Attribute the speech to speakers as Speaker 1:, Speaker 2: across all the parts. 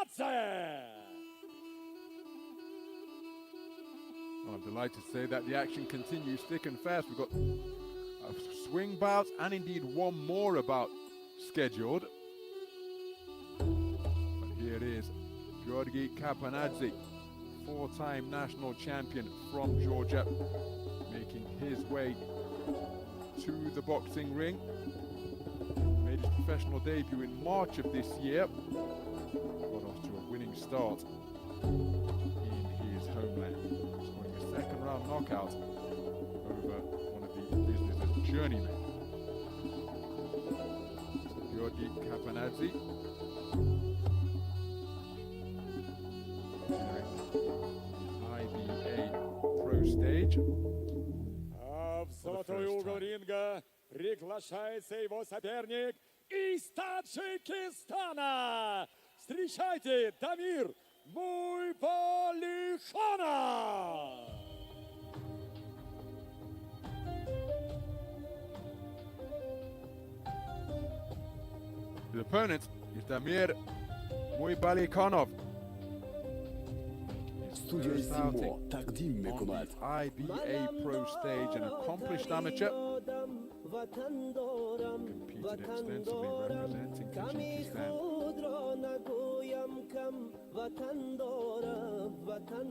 Speaker 1: KAPANADZE!
Speaker 2: I'm delighted to say that the action continues thick and fast. We've got swing bouts and indeed one more bout scheduled. But here it is, Giorgi KAPANADZE, four-time national champion from Georgia, making his way to the boxing ring. Made his professional debut in March of this year. Got off to a winning start in his homeland, scoring a second-round knockout over one of the business's journeymen. So Giorgi KAPANADZE IBA.PRO stage.
Speaker 1: А в золотой угол ринга приглашается его соперник из Таджикистана. Встречайте, Дамир MUIBALIKHONOV!
Speaker 2: The opponent is Damir MUIBALIKHONOV.
Speaker 3: Studio Zimo تقديم می‌کند.
Speaker 2: IBA.PRO stage, an accomplished amateur. Competed extensively representing Tajikistan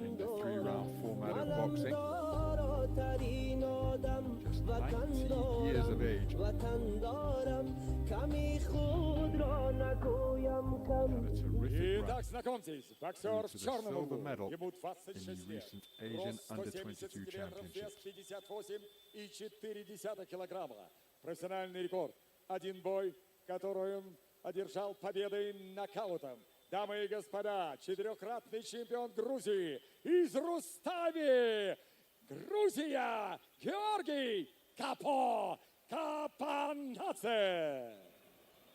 Speaker 2: in the three-round format of boxing. Just 19 years of age. Had a terrific
Speaker 1: Итак, знакомьтесь, боксер в черном углу. Ему 26 лет. Рост 170 сантиметров, вес 58,4 килограмма. Профессиональный рекорд. Один бой, который он одержал победой нокаутом. Дамы и господа, четырехкратный чемпион Грузии из Рустави, Грузия, Георгий KAPANADZE.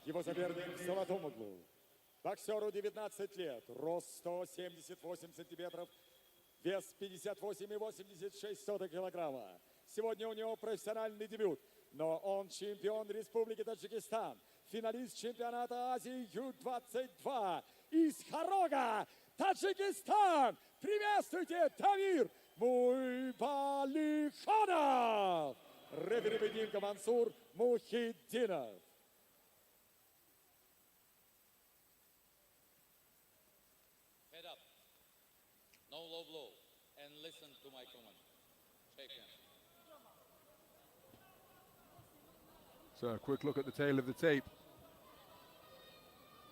Speaker 1: Его соперник в золотом углу. Боксеру 19 лет, рост 178 сантиметров, вес 58,86 килограмма. Сегодня у него профессиональный дебют, но он чемпион Республики Таджикистан, финалист чемпионата Азии Ю-22 из Хорога, Таджикистан. Приветствуйте, Дамир MUIBALIKHONOV! Рефери поединка Мансур Мухиддинов.
Speaker 4: Head up, no low blow, and listen to my command. Shake hands.
Speaker 2: So a quick look at the tail of the tape.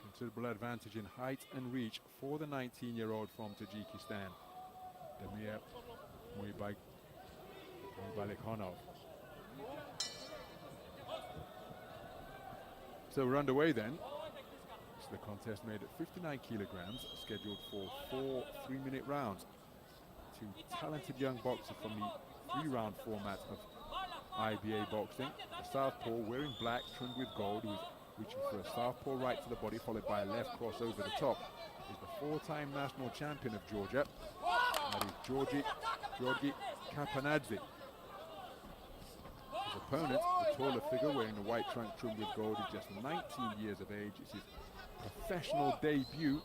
Speaker 2: Considerable advantage in height and reach for the 19-year-old from Tajikistan, Damir MUIBALIKHONOV. So we're underway then. So the contest made at 59 kilograms, scheduled for 4 3-minute rounds. Two talented young boxers from the three-round format of IBA boxing. A southpaw wearing black, trimmed with gold, who is reaching for a southpaw right to the body, followed by a left cross over the top, is the four-time national champion of Georgia. That is Giorgi KAPANADZE. His opponent, the taller figure wearing the white trunk trimmed with gold, is just 19 years of age. It's his professional debut.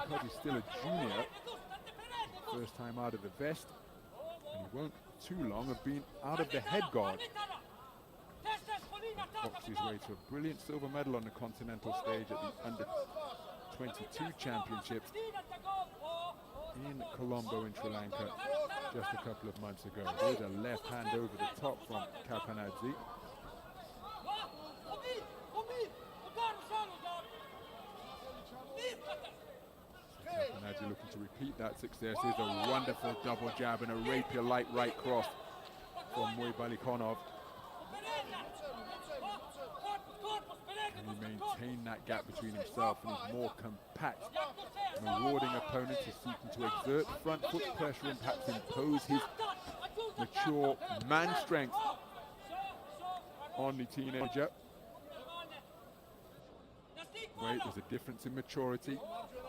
Speaker 2: And because he's still a junior, first time out of the vest, and he won't too long have been out of the head guard. Boxed his way to a brilliant silver medal on the continental stage at the Under-22 Championships in Colombo in Sri Lanka just a couple of months ago. There's a left hand over the top from KAPANADZE. KAPANADZE looking to repeat that success. Here's a wonderful double jab and a rapier light right cross from MUIBALIKHONOV. Can he maintain that gap between himself and his more compact, marauding opponent is seeking to exert front foot pressure and perhaps impose his mature man strength on the teenager. Wait, there's a difference in maturity,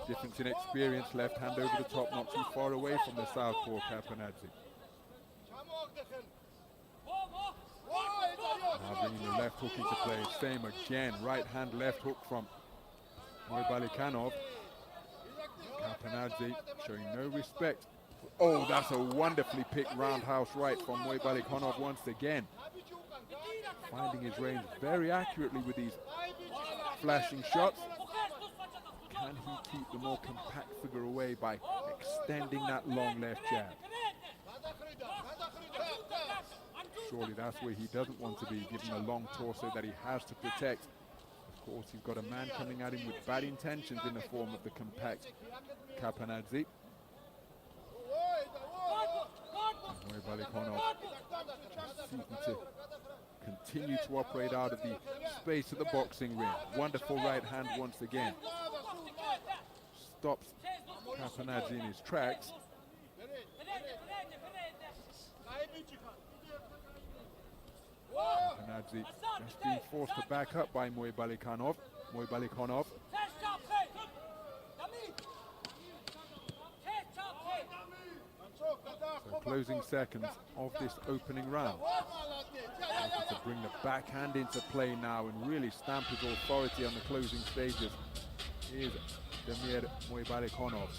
Speaker 2: difference in experience. Left hand over the top, not too far away from the southpaw KAPANADZE. Now bringing the left hook into play. Same again, right hand left hook from MUIBALIKHONOV. Kapanadze showing no respect. Oh, that's a wonderfully picked roundhouse right from MUIBALIKHONOV once again. Finding his range very accurately with these flashing shots. Can he keep the more compact figure away by extending that long left jab? Surely that's where he doesn't want to be, given the long torso that he has to protect. Of course, he's got a man coming at him with bad intentions in the form of the compact Kapanadze. MUIBALIKHONOV seeking to continue to operate out of the space of the boxing ring. Wonderful right hand once again. Stops Kapanadze in his tracks. Kapanadze just being forced to back up by MUIBALIKHONOV. So closing seconds of this opening round. Looking to bring the backhand into play now and really stamp his authority on the closing stages. Here's Damir MUIBALIKHONOV.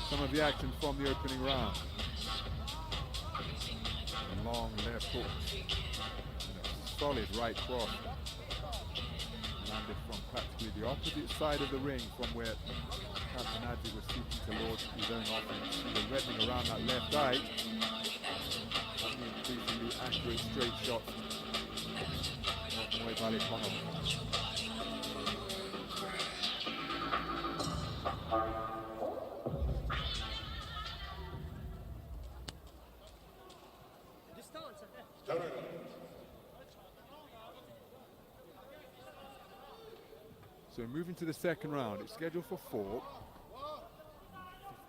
Speaker 2: Some of the action from the opening round. A long left hook and a solid right cross. Landed from practically the opposite side of the ring from where Kapanadze was seeking to launch his own offense. The reddening around that left eye. The increasingly accurate straight shot of MUIBALIKHONOV. So moving to the second round, it's scheduled for 4.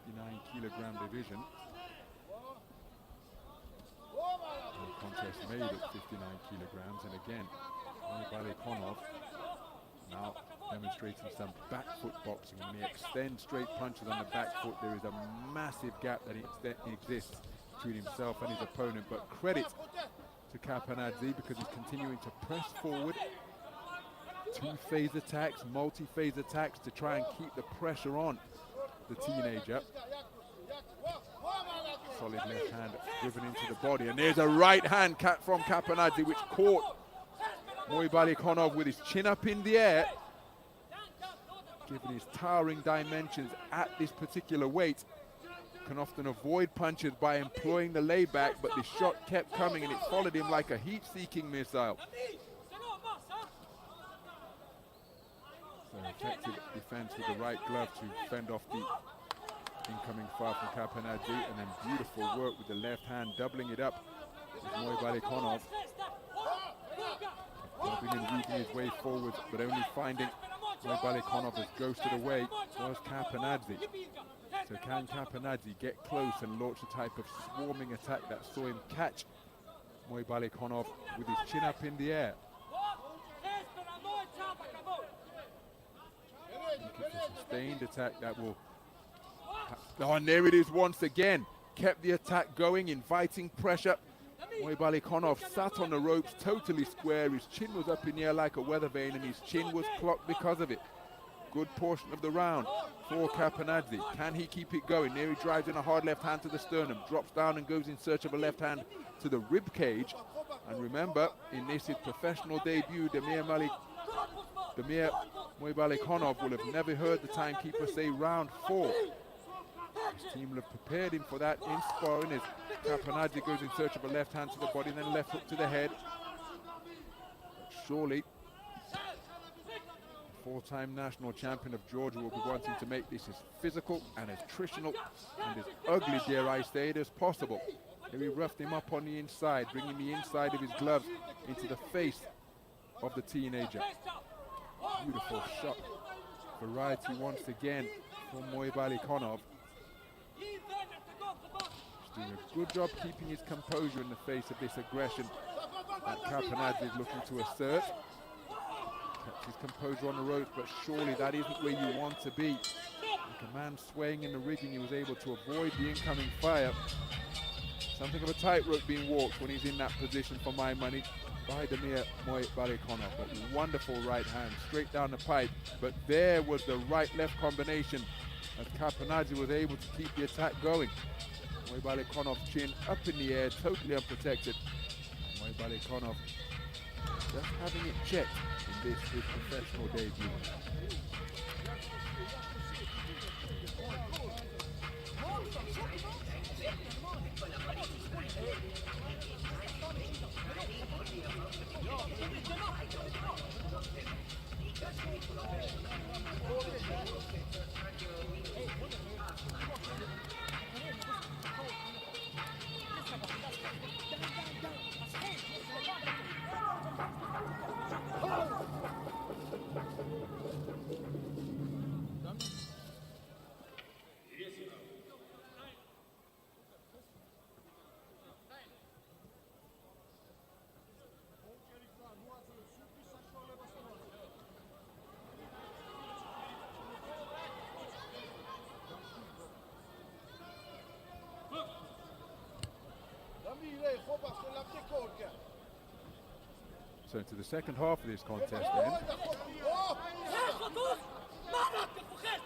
Speaker 2: 59 kilogram division. The contest made at 59 kilograms, and again, MUIBALIKHONOV now demonstrating some back foot boxing. When he extends straight punches on the back foot, there is a massive gap that exists between himself and his opponent. But credit to Kapanadze because he's continuing to press forward. Two-phase attacks, multi-phase attacks to try and keep the pressure on the teenager. Solid left hand driven into the body, and there's a right hand from Kapanadze which caught MUIBALIKHONOV with his chin up in the air. Given his towering dimensions at this particular weight, can often avoid punches by employing the layback, but the shot kept coming and it followed him like a heat-seeking missile. So effective defense with the right glove to fend off the incoming fire from Kapanadze, and then beautiful work with the left hand, doubling it up with MUIBALIKHONOV. Bobbing and weaving his way forward, but only finding MUIBALIKHONOV has ghosted away was Kapanadze. So can Kapanadze get close and launch a type of swarming attack that saw him catch MUIBALIKHONOV with his chin up in the air? It's a sustained attack that will... Oh, and there it is once again. Kept the attack going, inviting pressure. MUIBALIKHONOV sat on the ropes totally square. His chin was up in the air like a weather vane, and his chin was clocked because of it. Good portion of the round for Kapanadze. Can he keep it going? There he drives in a hard left hand to the sternum, drops down and goes in search of a left hand to the rib cage. And remember, in this his professional debut, Damir MUIBALIKHONOV will have never heard the timekeeper say round 4. His team will have prepared him for that in sparring as Kapanadze goes in search of a left hand to the body, then a left hook to the head. But surely, the 4-time national champion of Georgia will be wanting to make this as physical and as attritional and as ugly, dare I say it, as possible. Here he roughed him up on the inside, bringing the inside of his glove into the face of the teenager. Beautiful shot. Variety once again from MUIBALIKHONOV. doing a good job keeping his composure in the face of this aggression that Kapanadze is looking to assert. Kept his composure on the ropes, but surely that isn't where you want to be. Like a man swaying in the rigging, he was able to avoid the incoming fire. Something of a tightrope being walked when he's in that position, for my money, by Damir MUIBALIKHONOV. But wonderful right hand, straight down the pipe. But there was the right-left combination as Kapanadze was able to keep the attack going. MUIBALIKHONOV's chin up in the air, totally unprotected. MUIBALIKHONOV just having it checked in this his professional debut. So into the second half of this contest then.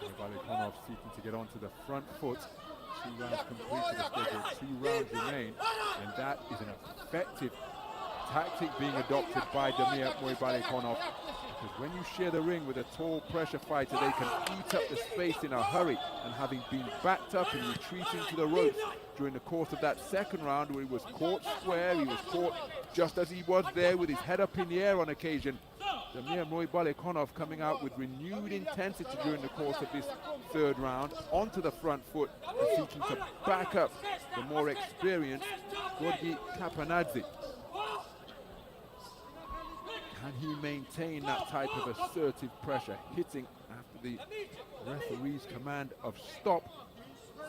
Speaker 2: MUIBALIKHONOV seeking to get onto the front foot. 2 rounds completed, the schedule, 2 rounds remain, and that is an effective tactic being adopted by Damir MUIBALIKHONOV, because when you share the ring with a tall pressure fighter, they can eat up the space in a hurry, and having been backed up and retreating to the ropes during the course of that second round, where he was caught square, he was caught just as he was there with his head up in the air on occasion. Damir MUIBALIKHONOV coming out with renewed intensity during the course of this third round, onto the front foot and seeking to back up the more experienced Giorgi Kapanadze. Can he maintain that type of assertive pressure, hitting after the referee's command of stop?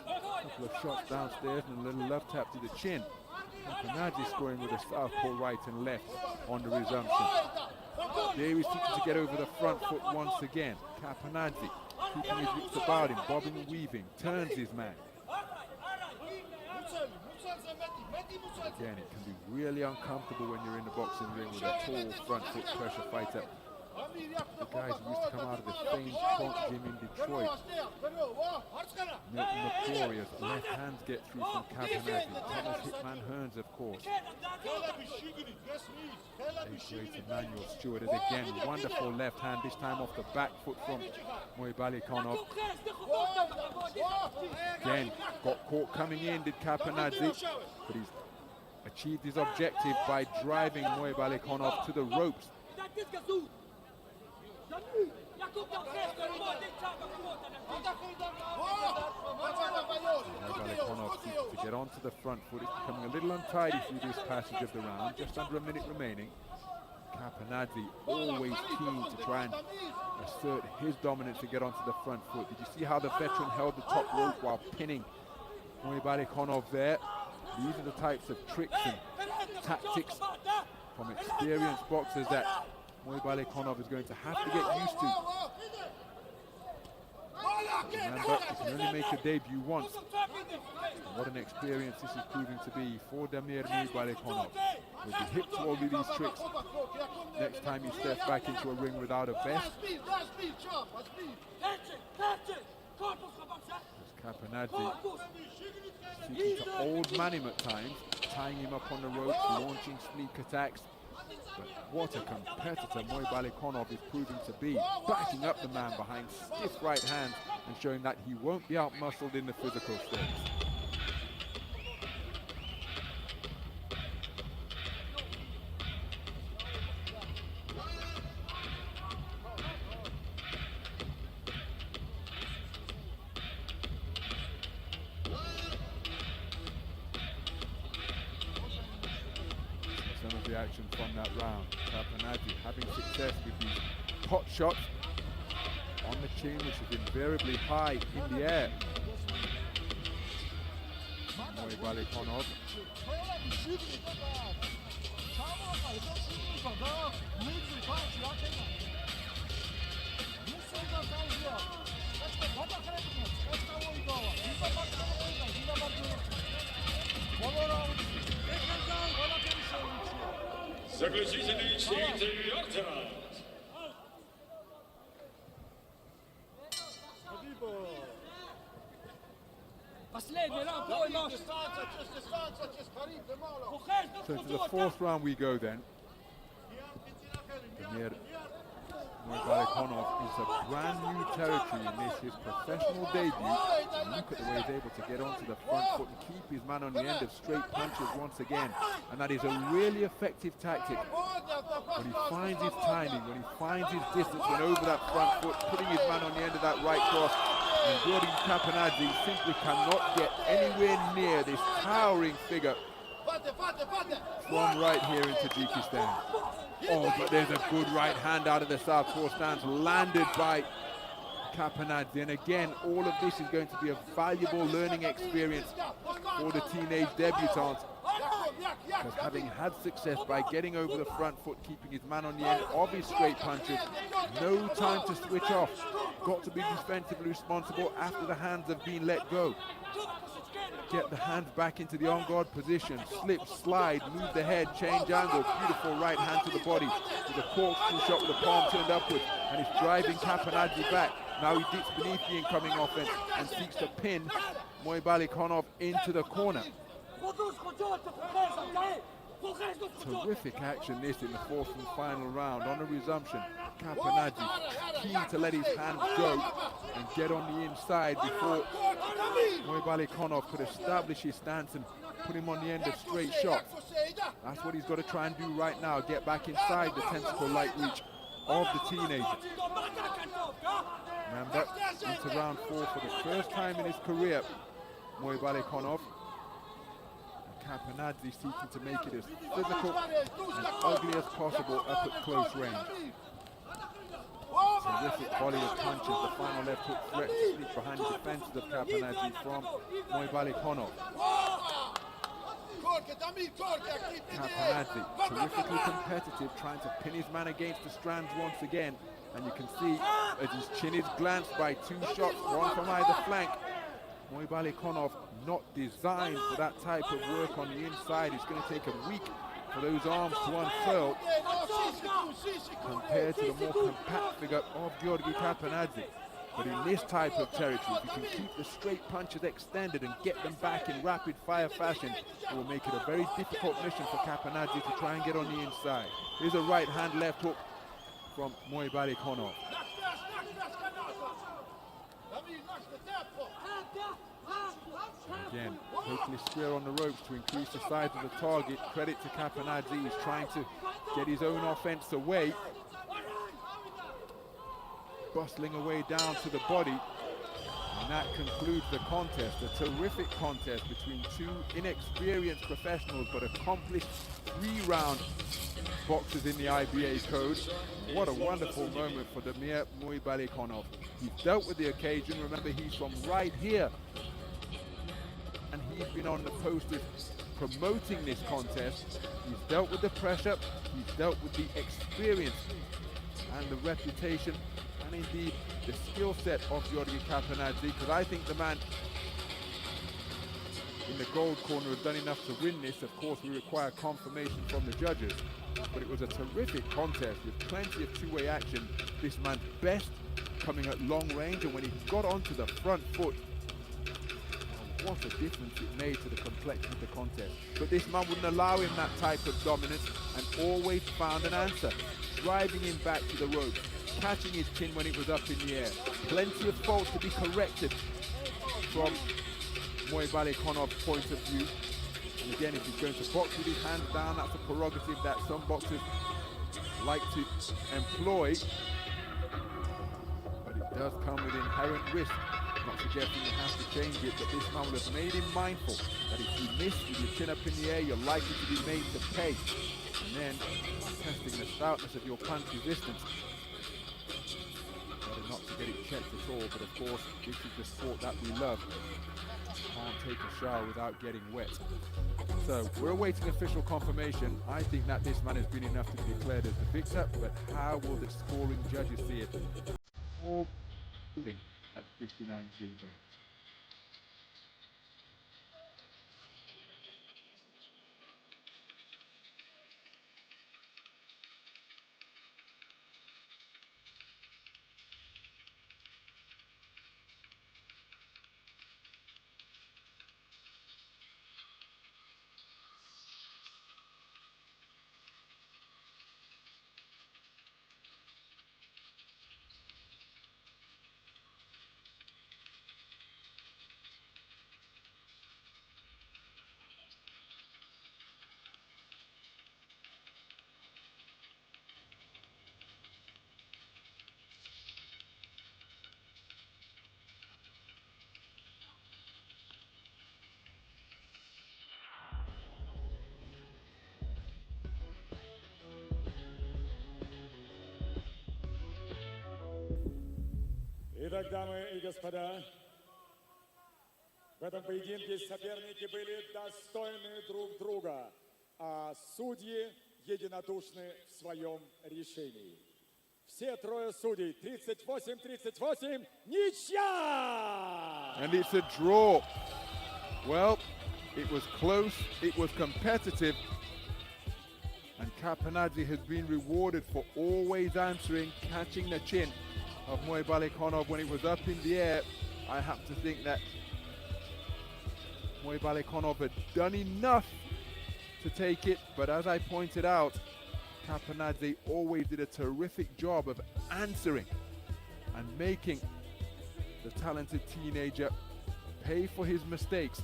Speaker 2: A couple of shots downstairs and a little love tap to the chin. Kapanadze scoring with a southpaw right and left on the resumption. There he's seeking to get over the front foot once again. Kapanadze keeping his wits about him, bobbing and weaving, turns his man. Again, it can be really uncomfortable when you're in the boxing ring with a tall front foot pressure fighter. The guys who used to come out of the famed Trump gym in Detroit. Milton McCrory's left hands get through from Kapanadze. Thomas Hitman Hearns, of course. Great Emmanuel Stewart is again wonderful left hand, this time off the back foot from MUIBALIKHONOV. Again, got caught coming in, did Kapanadze, but he's achieved his objective by driving MUIBALIKHONOV to the ropes. MUIBALIKHONOV seeks to get onto the front foot. It's becoming a little untidy through this passage of the round. Just under a minute remaining. Kapanadze always keen to try and assert his dominance to get onto the front foot. Did you see how the veteran held the top rope while pinning MUIBALIKHONOV there? These are the types of tricks and tactics from experienced boxers that MUIBALIKHONOV is going to have to get used to. Remember, you can only make a debut once. And what an experience this is proving to be for Damir MUIBALIKHONOV. He'll be hip to all of these tricks next time he steps back into a ring without a vest. Kapanadze seeking to old man him at times, tying him up on the ropes, launching sneak attacks. But what a competitor MUIBALIKHONOV is proving to be, backing up the man behind stiff right hands and showing that he won't be outmuscled in the physical stakes. Some of the action from that round. Kapanadze having success with these pot shots on the chin, which is invariably high in the air. MUIBALIKHONOV.
Speaker 5: Заключительный 4-й раунд.
Speaker 2: So to the fourth round we go then. Damir MUIBALIKHONOV is a brand new territory in this, his professional debut. And look at the way he's able to get onto the front foot and keep his man on the end of straight punches once again. And that is a really effective tactic. When he finds his timing, when he finds his distance, when over that front foot, putting his man on the end of that right cross. And Giorgi KAPANADZE simply cannot get anywhere near this towering figure from right here in Tajikistan. Oh, but there's a good right hand out of the southpaw stance, landed by KAPANADZE. And again, all of this is going to be a valuable learning experience for the teenage debutants. Because having had success by getting over the front foot, keeping his man on the end of his straight punches, no time to switch off. Got to be defensively responsible after the hands have been let go. Get the hands back into the on-guard position, slip, slide, move the head, change angle, beautiful right hand to the body, with a corkscrew shot with the palm turned upwards, and he's driving KAPANADZE back. Now he dips beneath the incoming offense and seeks to pin MUIBALIKHONOV into the corner. Terrific action this in the fourth and final round. On a resumption, KAPANADZE keen to let his hands go and get on the inside before MUIBALIKHONOV could establish his stance and put him on the end of straight shots. That's what he's got to try and do right now, get back inside the tentacle light reach of the teenager. Remember, into round 4 for the first time in his career, MUIBALIKHONOV. KAPANADZE seeking to make it as physical and ugly as possible up at close range. Terrific volley of punches. The final left hook threat to sneak behind the defenses of KAPANADZE from MUIBALIKHONOV. KAPANADZE, terrifically competitive, trying to pin his man against the strands once again. And you can see as his chin is glanced by 2 shots, one from either flank. MUIBALIKHONOV not designed for that type of work on the inside. It's going to take a week for those arms to unfurl compared to the more compact figure of Giorgi KAPANADZE. But in this type of territory, if you can keep the straight punches extended and get them back in rapid fire fashion, it will make it a very difficult mission for KAPANADZE to try and get on the inside. Here's a right hand left hook from MUIBALIKHONOV. Again, totally square on the ropes to increase the size of the target. Credit to KAPANADZE, he's trying to get his own offense away. Bustling away down to the body. And that concludes the contest. A terrific contest between 2 inexperienced professionals but accomplished 3-round boxers in the IBA code. What a wonderful moment for Damir MUIBALIKHONOV. He's dealt with the occasion. Remember, he's from right here. And he's been on the posters promoting this contest. He's dealt with the pressure, he's dealt with the experience and the reputation and indeed the skill set of Giorgi KAPANADZE, because I think the man in the gold corner has done enough to win this. Of course, we require confirmation from the judges, but it was a terrific contest with plenty of two-way action. This man's best coming at long range, and when he got onto the front foot, what a difference it made to the complexion of the contest. But this man wouldn't allow him that type of dominance and always found an answer, driving him back to the ropes, catching his chin when it was up in the air. Plenty of faults to be corrected from MUIBALIKHONOV's point of view. And again, if he's going to box with his hands down, that's a prerogative that some boxers like to employ. But it does come with inherent risk. Not suggesting you have to change it, but this man would have made him mindful that if you miss with your chin up in the air, you're likely to be made to pay. And then testing the stoutness of your punch resistance. Better not to get it checked at all, but of course, this is the sport that we love. can't take a shower without getting wet. So we're awaiting official confirmation. I think that this man has been enough to be declared as the victor, but how will the scoring judges see it? All at 59 kilograms.
Speaker 5: Итак, дамы и господа, в этом поединке соперники были достойны друг друга, а судьи единодушны в своем решении. Все трое судей 38-38, ничья!
Speaker 2: And it's a draw. Well, it was close, it was competitive, and Kapanadze has been rewarded for always answering, catching the chin of MUIBALIKHONOV when it was up in the air. I have to think that MUIBALIKHONOV had done enough to take it, but as I pointed out, Kapanadze always did a terrific job of answering and making the talented teenager pay for his mistakes.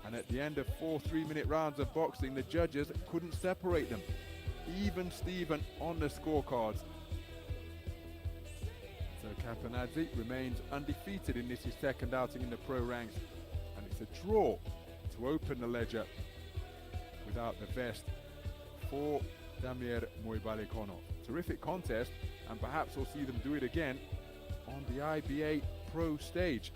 Speaker 2: And at the end of 4 3-minute rounds of boxing, the judges couldn't separate them. Even Steven on the scorecards. So Kapanadze remains undefeated in this his second outing in the pro ranks, and it's a draw to open the ledger without the vest for Damir MUIBALIKHONOV. Terrific contest, and perhaps we'll see them do it again on the IBA Pro stage.